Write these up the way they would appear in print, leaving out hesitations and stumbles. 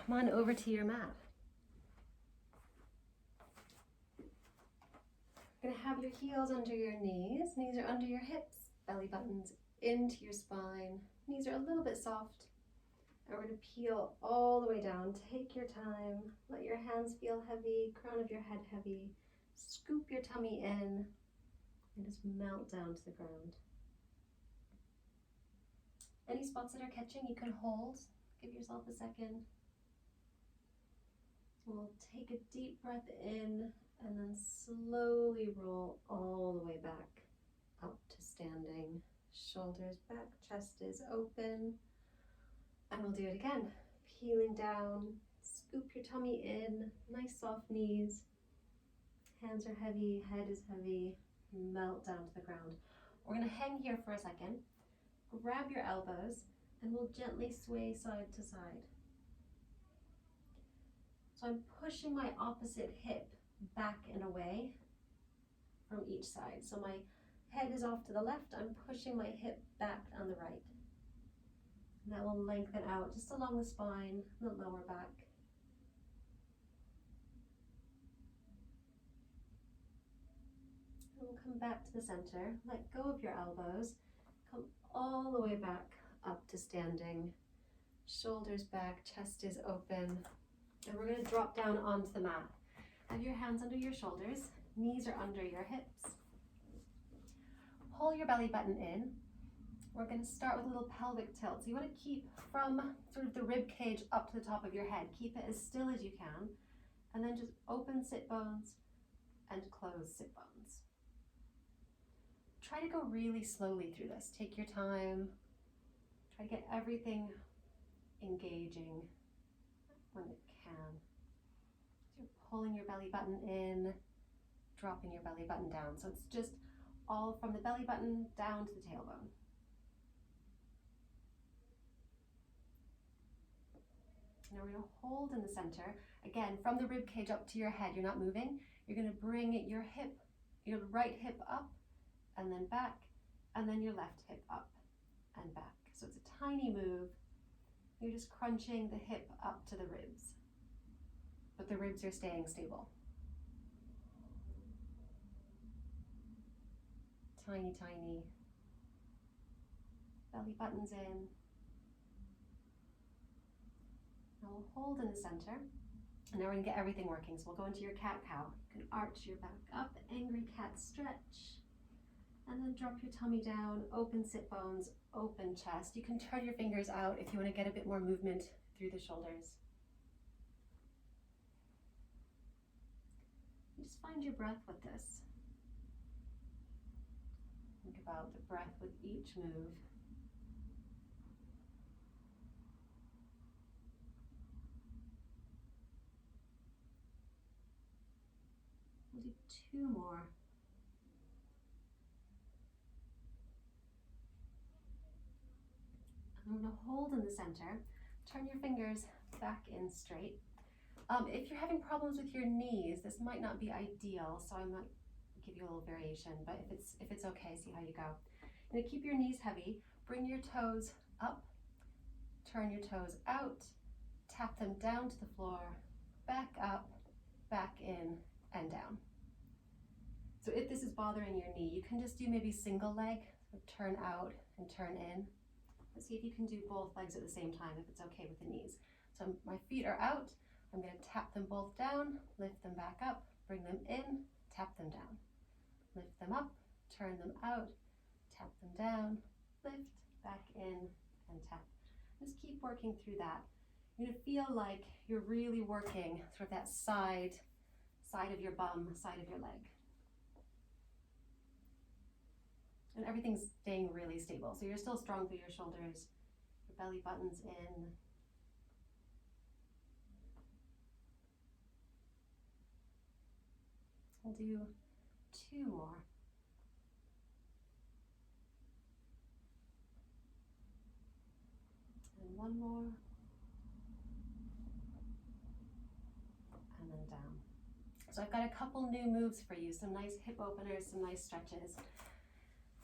come on over to your mat. You're gonna have your heels under your knees are under your hips, belly buttons into your spine. Knees are a little bit soft. And we're gonna peel all the way down. Take your time, let your hands feel heavy, crown of your head heavy. Scoop your tummy in and just melt down to the ground. Any spots that are catching, you can hold. Give yourself a second. We'll take a deep breath in and then slowly roll all the way back up to standing. Shoulders back, chest is open. And we'll do it again. Peeling down, scoop your tummy in, nice soft knees. Hands are heavy, head is heavy, melt down to the ground. We're gonna hang here for a second. Grab your elbows and we'll gently sway side to side. So I'm pushing my opposite hip back and away from each side. So my head is off to the left, I'm pushing my hip back on the right. And that will lengthen out just along the spine, the lower back. And we'll come back to the center, let go of your elbows, come all the way back up to standing. Shoulders back, chest is open. And we're gonna drop down onto the mat. Have your hands under your shoulders, knees are under your hips. Pull your belly button in. We're going to start with a little pelvic tilt. So you want to keep from sort of the rib cage up to the top of your head. Keep it as still as you can. And then just open sit bones and close sit bones. Try to go really slowly through this. Take your time. Try to get everything engaging when it can. So you're pulling your belly button in, dropping your belly button down. So it's just all from the belly button down to the tailbone. Now we're going to hold in the center. Again, from the rib cage up to your head, you're not moving. You're going to bring your right hip up and then back, and then your left hip up and back. So it's a tiny move. You're just crunching the hip up to the ribs, but the ribs are staying stable. Tiny, tiny. Belly buttons in. Now we'll hold in the center. And now we're going to get everything working. So we'll go into your cat-cow. You can arch your back up, angry cat stretch. And then drop your tummy down, open sit bones, open chest. You can turn your fingers out if you want to get a bit more movement through the shoulders. Just find your breath with this. Think about the breath with each move. We'll do 2 more. And we're going to hold in the center. Turn your fingers back in straight. If you're having problems with your knees, this might not be ideal, so I might give you a little variation, but if it's okay, see how you go. You're going to keep your knees heavy. Bring your toes up. Turn your toes out. Tap them down to the floor. Back up, back in, and down. So if this is bothering your knee, you can just do maybe single leg, so turn out and turn in. Let's see if you can do both legs at the same time, if it's okay with the knees. So my feet are out. I'm going to tap them both down, lift them back up, bring them in, tap them down. Lift them up, turn them out, tap them down, lift, back in, and tap. Just keep working through that. You're going to feel like you're really working sort of that side of your bum, side of your leg. And everything's staying really stable. So you're still strong through your shoulders, your belly button's in. We'll do 2 more. And 1 more. And then down. So I've got a couple new moves for you, some nice hip openers, some nice stretches.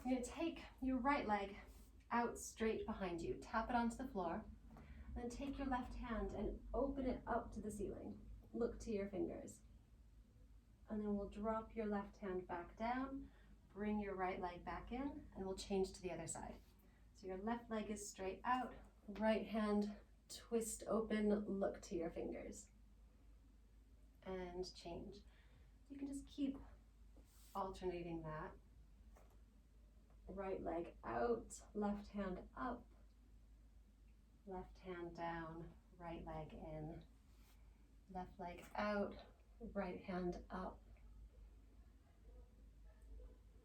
You're going to take your right leg out straight behind you, tap it onto the floor, Then take your left hand and open it up to the ceiling. Look to your fingers. And then we'll drop your left hand back down, bring your right leg back in, and we'll change to the other side. So your left leg is straight out, right hand twist open, look to your fingers. And change. You can just keep alternating that. Right leg out, left hand up, left hand down, right leg in, left leg out, right hand up.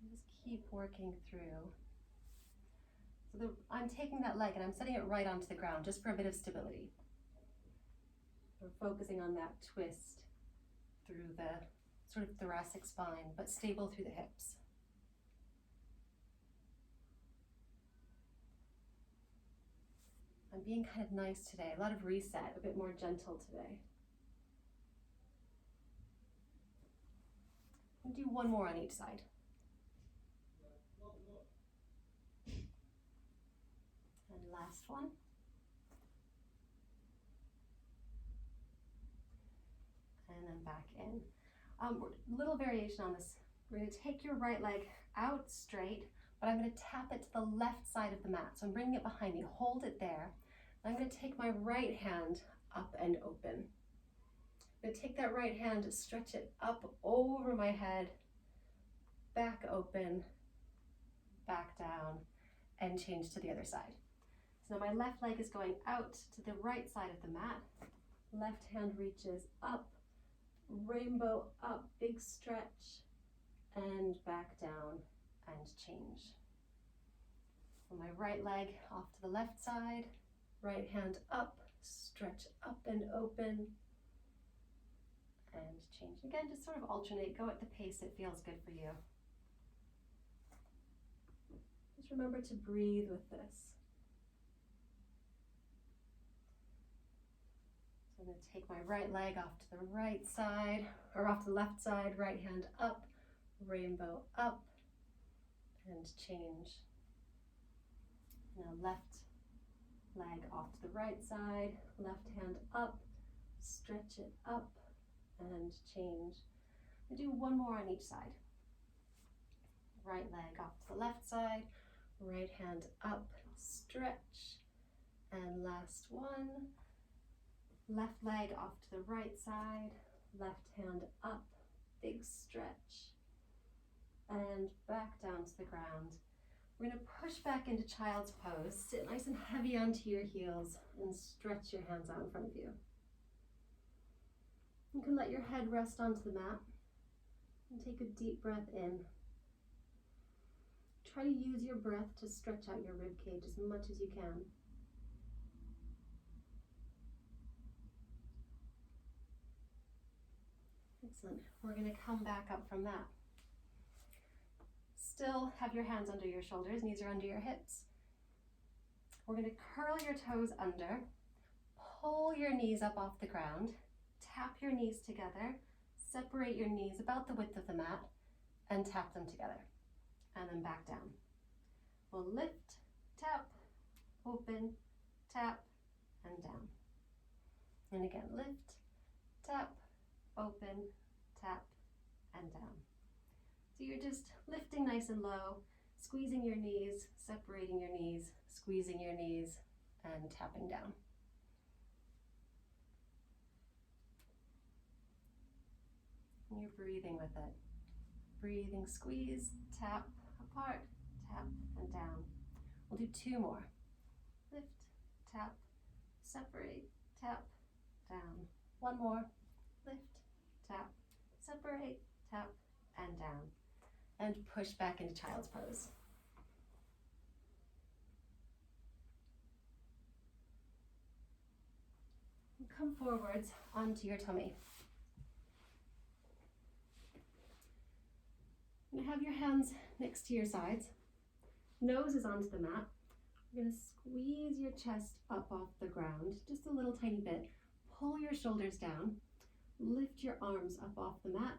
Just keep working through. So I'm taking that leg and I'm setting it right onto the ground just for a bit of stability. We're focusing on that twist through the sort of thoracic spine, but stable through the hips. I'm being kind of nice today, a lot of reset, a bit more gentle today. We'll do one more on each side. And last one. And then back in. Little variation on this. We're going to take your right leg out straight, but I'm going to tap it to the left side of the mat. So I'm bringing it behind me, hold it there. I'm going to take my right hand up and open. I'm going to take that right hand, stretch it up over my head, back open, back down, and change to the other side. So now my left leg is going out to the right side of the mat. Left hand reaches up, rainbow up, big stretch, and back down and change. So my right leg off to the left side, right hand up, stretch up and open, and change. Again, just sort of alternate, go at the pace that feels good for you. Just remember to breathe with this. So I'm going to take my right leg off to the right side, or off to the left side, right hand up, rainbow up, and change. Now left leg off to the right side, left hand up, stretch it up, and change. We'll do one more on each side. Right leg off to the left side, right hand up, stretch, and last one. Left leg off to the right side, left hand up, big stretch, and back down to the ground. We're going to push back into child's pose. Sit nice and heavy onto your heels and stretch your hands out in front of you. You can let your head rest onto the mat and take a deep breath in. Try to use your breath to stretch out your rib cage as much as you can. Excellent. We're going to come back up from that. Still have your hands under your shoulders, knees are under your hips. We're going to curl your toes under, pull your knees up off the ground, tap your knees together, separate your knees about the width of the mat, and tap them together. And then back down. We'll lift, tap, open, tap, and down. And again, lift, tap, open, tap, and down. So you're just lifting nice and low, squeezing your knees, separating your knees, squeezing your knees, and tapping down. And you're breathing with it. Breathing, squeeze, tap, apart, tap, and down. We'll do two more. Lift, tap, separate, tap, down. One more. Lift, tap, separate, tap, and down. And push back into child's pose. And come forwards onto your tummy. You have your hands next to your sides. Nose is onto the mat. You're going to squeeze your chest up off the ground, just a little tiny bit. Pull your shoulders down. Lift your arms up off the mat.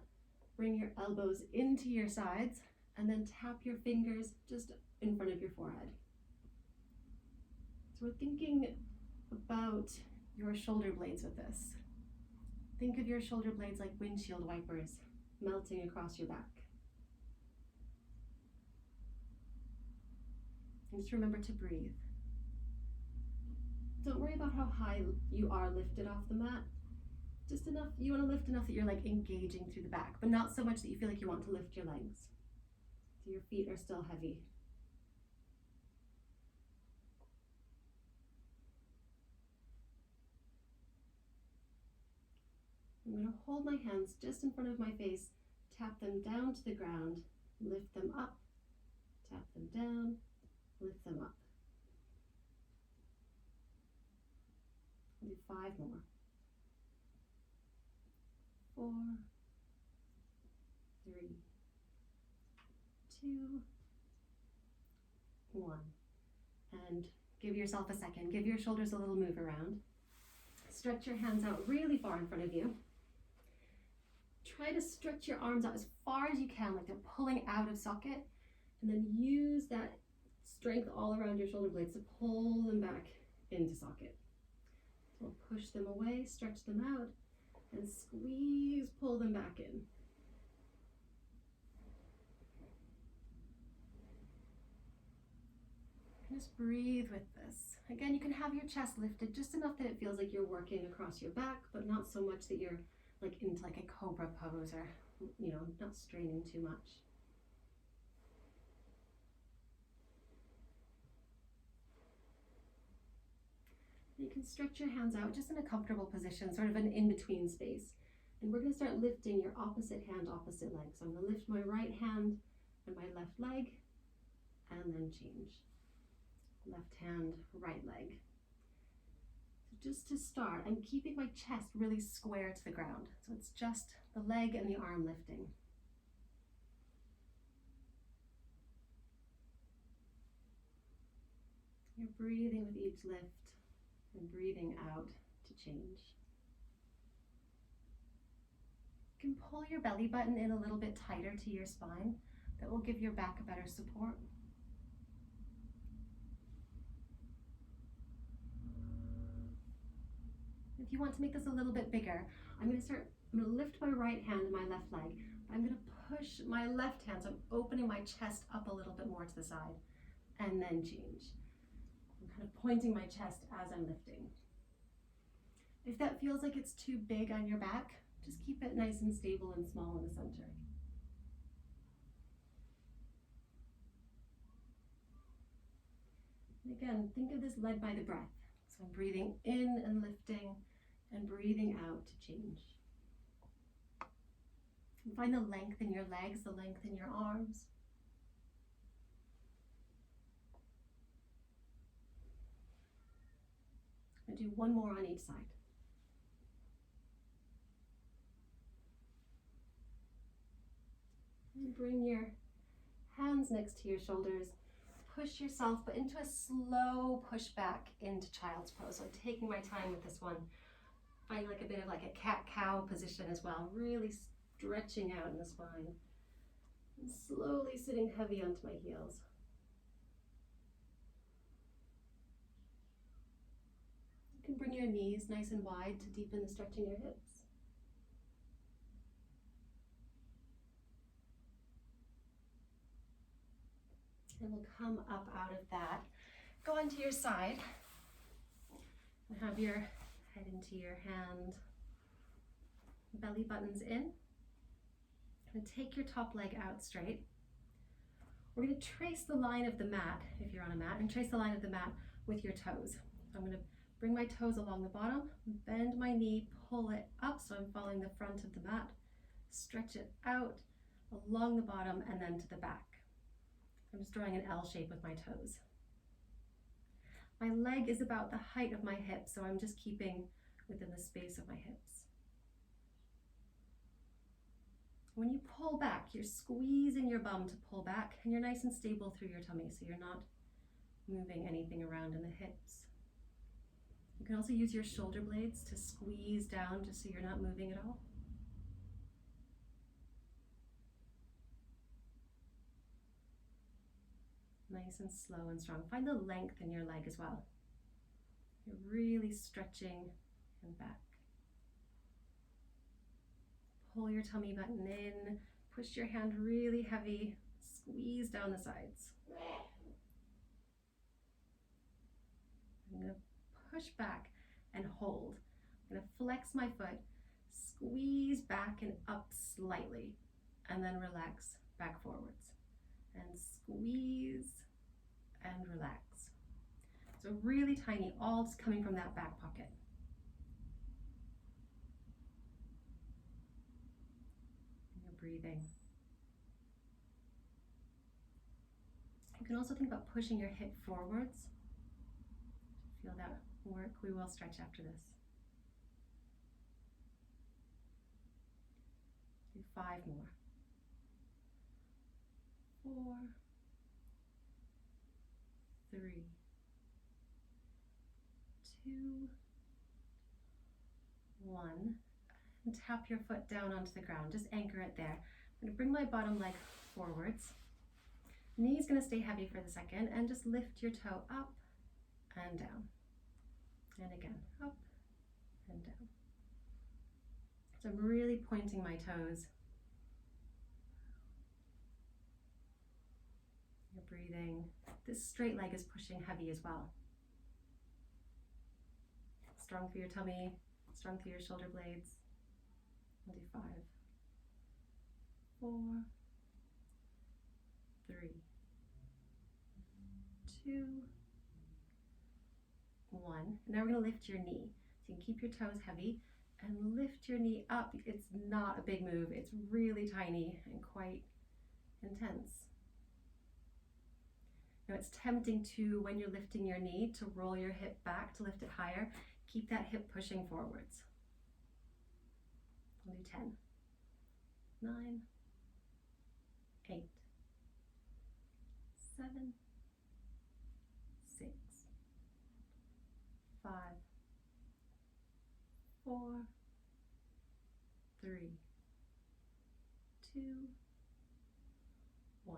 Bring your elbows into your sides, and then tap your fingers just in front of your forehead. So we're thinking about your shoulder blades with this. Think of your shoulder blades like windshield wipers melting across your back. And just remember to breathe. Don't worry about how high you are lifted off the mat. Just enough, you want to lift enough that you're like engaging through the back, but not so much that you feel like you want to lift your legs. So your feet are still heavy. I'm going to hold my hands just in front of my face, tap them down to the ground, lift them up, tap them down, lift them up. I'll do 5 more. 4, 3, 2, 1. And give yourself a second. Give your shoulders a little move around. Stretch your hands out really far in front of you. Try to stretch your arms out as far as you can, like they're pulling out of socket, and then use that strength all around your shoulder blades to pull them back into socket. So push them away, stretch them out, and squeeze, pull them back in. Just breathe with this. Again, you can have your chest lifted just enough that it feels like you're working across your back, but not so much that you're like into like a cobra pose or, not straining too much. You can stretch your hands out just in a comfortable position, sort of an in-between space. And we're going to start lifting your opposite hand, opposite leg. So I'm going to lift my right hand and my left leg, and then change. Left hand, right leg. So just to start, I'm keeping my chest really square to the ground. So it's just the leg and the arm lifting. You're breathing with each lift and breathing out to change. You can pull your belly button in a little bit tighter to your spine. That will give your back a better support. If you want to make this a little bit bigger, I'm going to lift my right hand and my left leg. I'm going to push my left hand, so I'm opening my chest up a little bit more to the side, and then change. I'm kind of pointing my chest as I'm lifting. If that feels like it's too big on your back, just keep it nice and stable and small in the center. And again, think of this led by the breath. So I'm breathing in and lifting, and breathing out to change. And find the length in your legs, the length in your arms. And do 1 more on each side. And bring your hands next to your shoulders. Push yourself, but into a slow push back into child's pose. So I'm taking my time with this one. Find like a bit of like a cat-cow position as well. Really stretching out in the spine. And slowly sitting heavy onto my heels. You can bring your knees nice and wide to deepen the stretch in your hips. And we'll come up out of that. Go onto your side and have your head into your hand. Belly buttons in. And take your top leg out straight. We're going to trace the line of the mat, if you're on a mat, and trace the line of the mat with your toes. So I'm going to bring my toes along the bottom, bend my knee, pull it up so I'm following the front of the mat, stretch it out along the bottom and then to the back. I'm just drawing an L shape with my toes. My leg is about the height of my hip, so I'm just keeping within the space of my hips. When you pull back, you're squeezing your bum to pull back, and you're nice and stable through your tummy, so you're not moving anything around in the hips. You can also use your shoulder blades to squeeze down just so you're not moving at all. Nice and slow and strong. Find the length in your leg as well. You're really stretching and back. Pull your tummy button in, push your hand really heavy, squeeze down the sides. I'm going to push back and hold. I'm going to flex my foot, squeeze back and up slightly, and then relax back forwards. And squeeze and relax. So really tiny, all just coming from that back pocket. And you're breathing. You can also think about pushing your hip forwards. Feel that work. We will stretch after this. Do 5 more. 4, 3, 2, 1. And tap your foot down onto the ground. Just anchor it there. I'm going to bring my bottom leg forwards. Knee's going to stay heavy for the second, and just lift your toe up and down. And again, up and down. So I'm really pointing my toes. You're breathing. This straight leg is pushing heavy as well. Strong through your tummy, strong through your shoulder blades. We'll do 5, 4, 3, 2, 1. Now we're going to lift your knee. So you can keep your toes heavy and lift your knee up. It's not a big move. It's really tiny and quite intense. Now it's tempting to, when you're lifting your knee, to roll your hip back to lift it higher. Keep that hip pushing forwards. We'll do 10, 9, 8, 7, 6, 5, 4, 3, 2, 1.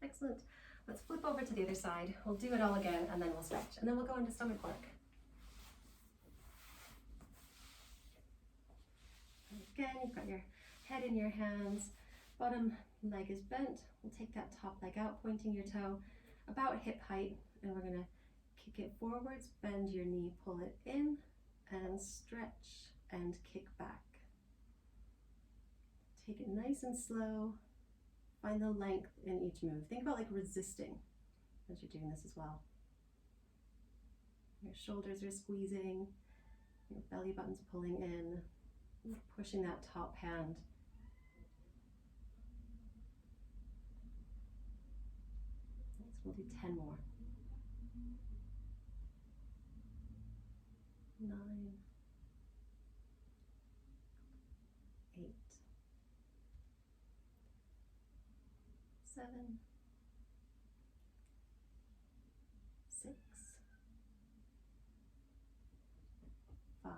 Excellent. Let's flip over to the other side. We'll do it all again, and then we'll stretch, and then we'll go into stomach work. Again, you've got your head in your hands, bottom leg is bent. We'll take that top leg out, pointing your toe about hip height, and we're gonna kick it forwards, bend your knee, pull it in, and stretch and kick back. Take it nice and slow. Find the length in each move. Think about like resisting as you're doing this as well. Your shoulders are squeezing, your belly button's pulling in, pushing that top hand. Next, we'll do 10 more. 9, 8, 7, 6, 5,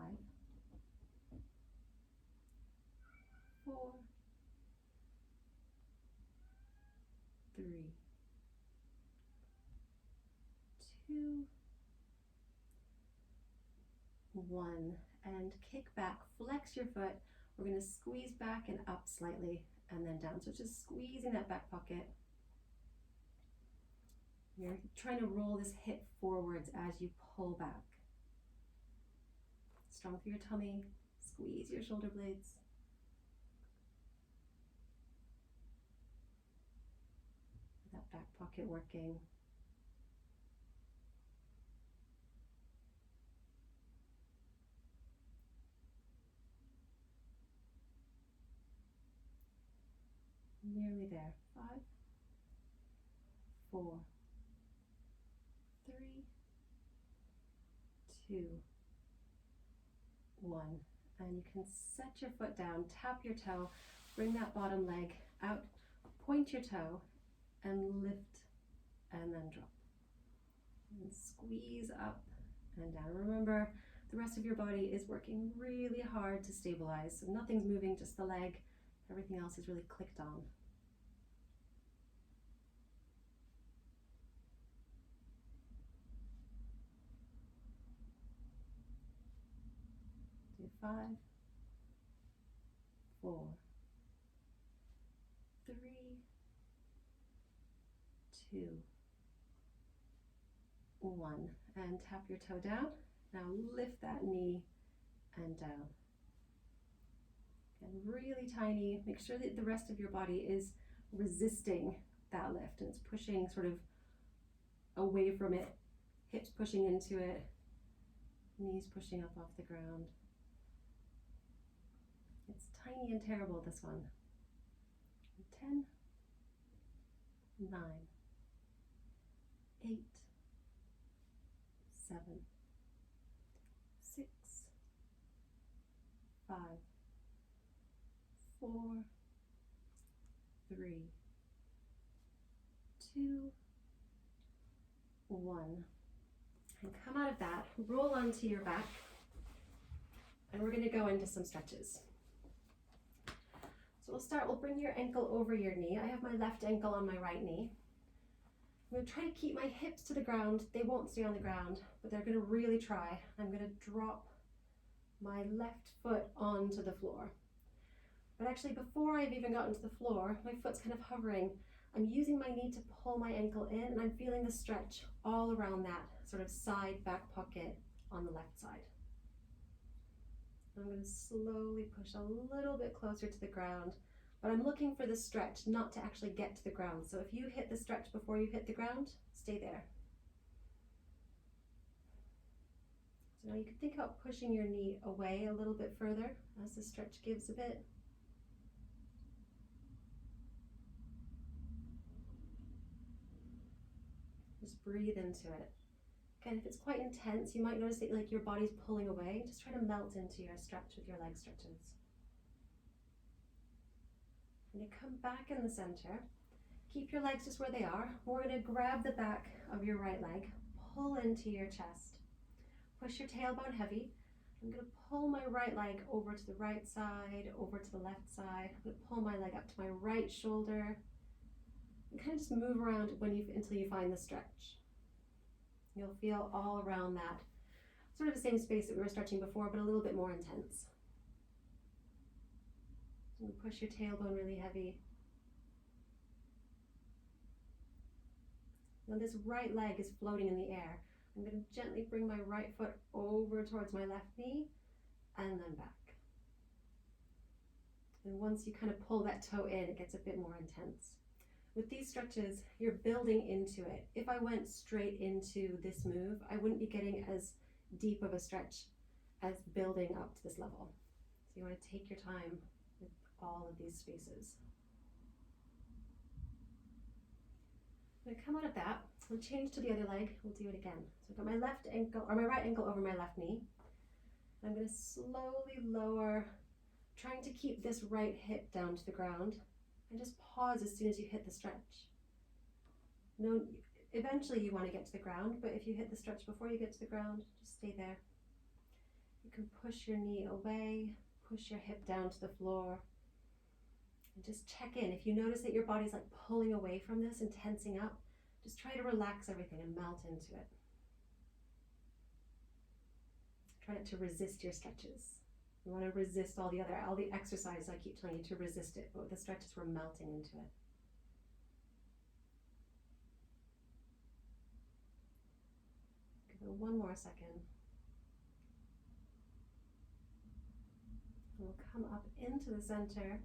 4, 3, 2, 1, and kick back, flex your foot. We're going to squeeze back and up slightly and then down. So it's just squeezing that back pocket. You're trying to roll this hip forwards as you pull back. Strong through your tummy, squeeze your shoulder blades. That back pocket working. Nearly there. 5, 4, 3, 2, 1. And you can set your foot down, tap your toe, bring that bottom leg out, point your toe, and lift, and then drop. And squeeze up and down. Remember, the rest of your body is working really hard to stabilize. So nothing's moving, just the leg. Everything else is really clicked on. Do 5, 4, 3, 2, 1. And tap your toe down. Now lift that knee and down. And really tiny. Make sure that the rest of your body is resisting that lift and it's pushing sort of away from it. Hips pushing into it. Knees pushing up off the ground. It's tiny and terrible, this one. 10, 9, 8, 7, 6, 5, 4, 3, 2, 1. And come out of that, roll onto your back, and we're going to go into some stretches. So we'll bring your ankle over your knee. I have my left ankle on my right knee. I'm going to try to keep my hips to the ground. They won't stay on the ground, but they're going to really try. I'm going to drop my left foot onto the floor. But actually, before I've even gotten to the floor, my foot's kind of hovering. I'm using my knee to pull my ankle in, and I'm feeling the stretch all around that sort of side back pocket on the left side. I'm going to slowly push a little bit closer to the ground, but I'm looking for the stretch, not to actually get to the ground. So if you hit the stretch before you hit the ground, stay there. So now you can think about pushing your knee away a little bit further as the stretch gives a bit. Just breathe into it. Again, if it's quite intense, you might notice that like your body's pulling away. Just try to melt into your stretch with your leg stretches. And you come back in the center. Keep your legs just where they are. We're going to grab the back of your right leg, pull into your chest. Push your tailbone heavy. I'm going to pull my right leg over to the right side, over to the left side. I'm going to pull my leg up to my right shoulder. And kind of just move around until you find the stretch. You'll feel all around that, sort of the same space that we were stretching before, but a little bit more intense. So push your tailbone really heavy. Now this right leg is floating in the air. I'm going to gently bring my right foot over towards my left knee and then back. And once you kind of pull that toe in, it gets a bit more intense. With these stretches, you're building into it. If I went straight into this move, I wouldn't be getting as deep of a stretch as building up to this level. So you want to take your time with all of these spaces. I'm going to come out of that. We'll change to the other leg. We'll do it again. So I've got my left ankle, or my right ankle over my left knee. I'm going to slowly lower, trying to keep this right hip down to the ground. And just pause as soon as you hit the stretch. No, eventually you want to get to the ground, but if you hit the stretch before you get to the ground, just stay there. You can push your knee away, push your hip down to the floor, and just check in. If you notice that your body's like pulling away from this and tensing up, just try to relax everything and melt into it. Try not to resist your stretches. You want to resist all the exercises I keep telling you to resist it, but with the stretches we're melting into it. Give it one more second. We'll come up into the center.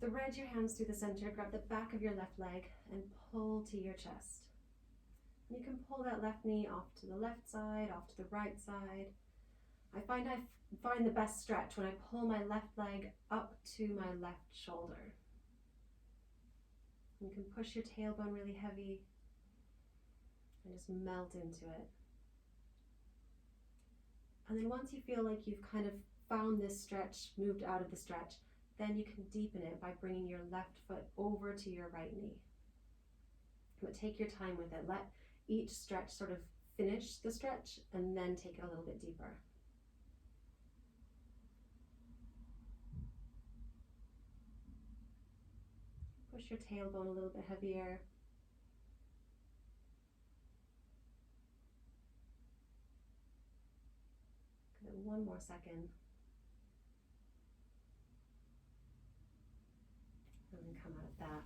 Thread your hands through the center, grab the back of your left leg and pull to your chest. And you can pull that left knee off to the left side, off to the right side. I find the best stretch when I pull my left leg up to my left shoulder. You can push your tailbone really heavy and just melt into it. And then once you feel like you've kind of found this stretch, moved out of the stretch, then you can deepen it by bringing your left foot over to your right knee. But take your time with it. Let each stretch sort of finish the stretch and then take it a little bit deeper. Push your tailbone a little bit heavier. Give it one more second. come out of that.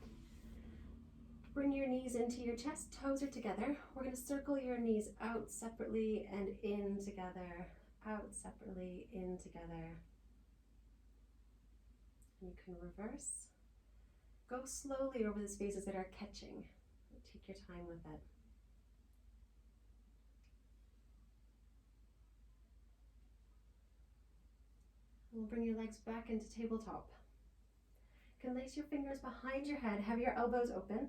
Bring your knees into your chest, toes are together. We're going to circle your knees out separately and in together, out separately, in together. And you can reverse. Go slowly over the spaces that are catching. Take your time with it. We'll bring your legs back into tabletop. You can lace your fingers behind your head, have your elbows open.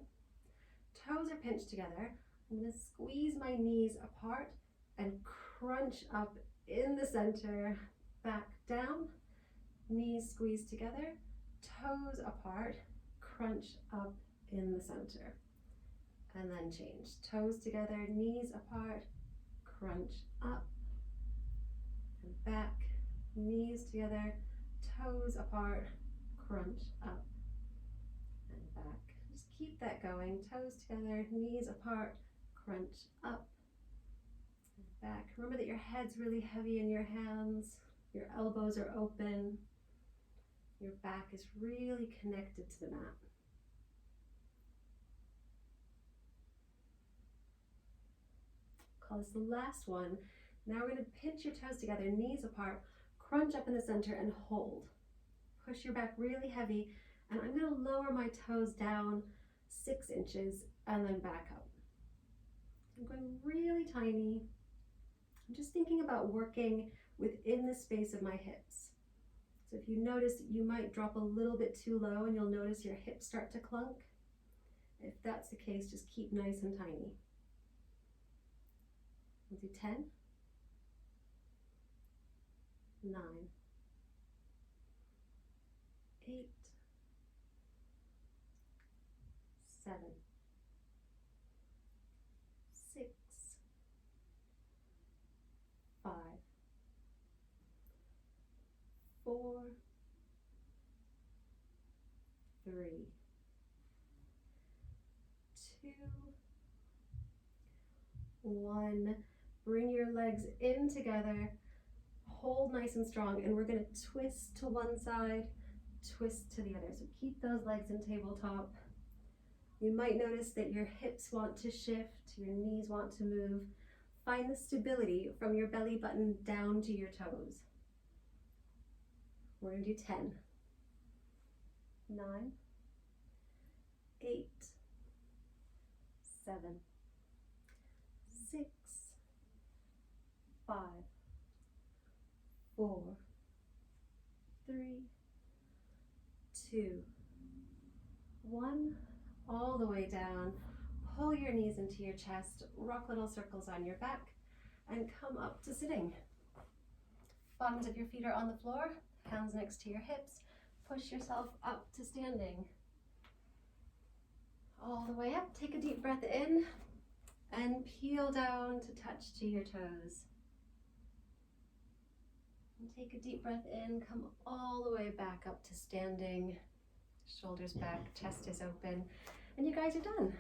Toes are pinched together. I'm going to squeeze my knees apart and crunch up in the center, back down, knees squeezed together, toes apart, crunch up in the center. And then change. Toes together, knees apart, crunch up and back, knees together, toes apart, crunch up and back. Just keep that going. Toes together, knees apart, crunch up and back. Remember that your head's really heavy in your hands, your elbows are open, your back is really connected to the mat. Call this the last one. Now we're going to pinch your toes together, knees apart, crunch up in the center and hold. Push your back really heavy, and I'm going to lower my toes down 6 inches and then back up. I'm going really tiny. I'm just thinking about working within the space of my hips. So if you notice, you might drop a little bit too low and you'll notice your hips start to clunk. If that's the case, just keep nice and tiny. We'll do 10, 9, 8, 7, 6, 5, 4, 3, 2, 1. Bring your legs in together, hold nice and strong, and we're going to twist to one side, twist to the other. So keep those legs in tabletop. You might notice that your hips want to shift, your knees want to move. Find the stability from your belly button down to your toes. We're going to do 10, 9, 8, 7, 6, 5, 4, 3, 2, 1. All the way down. Pull your knees into your chest, rock little circles on your back, and come up to sitting. Bottoms of your feet are on the floor, hands next to your hips. Push yourself up to standing. All the way up. Take a deep breath in and peel down to touch to your toes. And take a deep breath in, come all the way back up to standing. Shoulders back, chest is open, and you guys are done.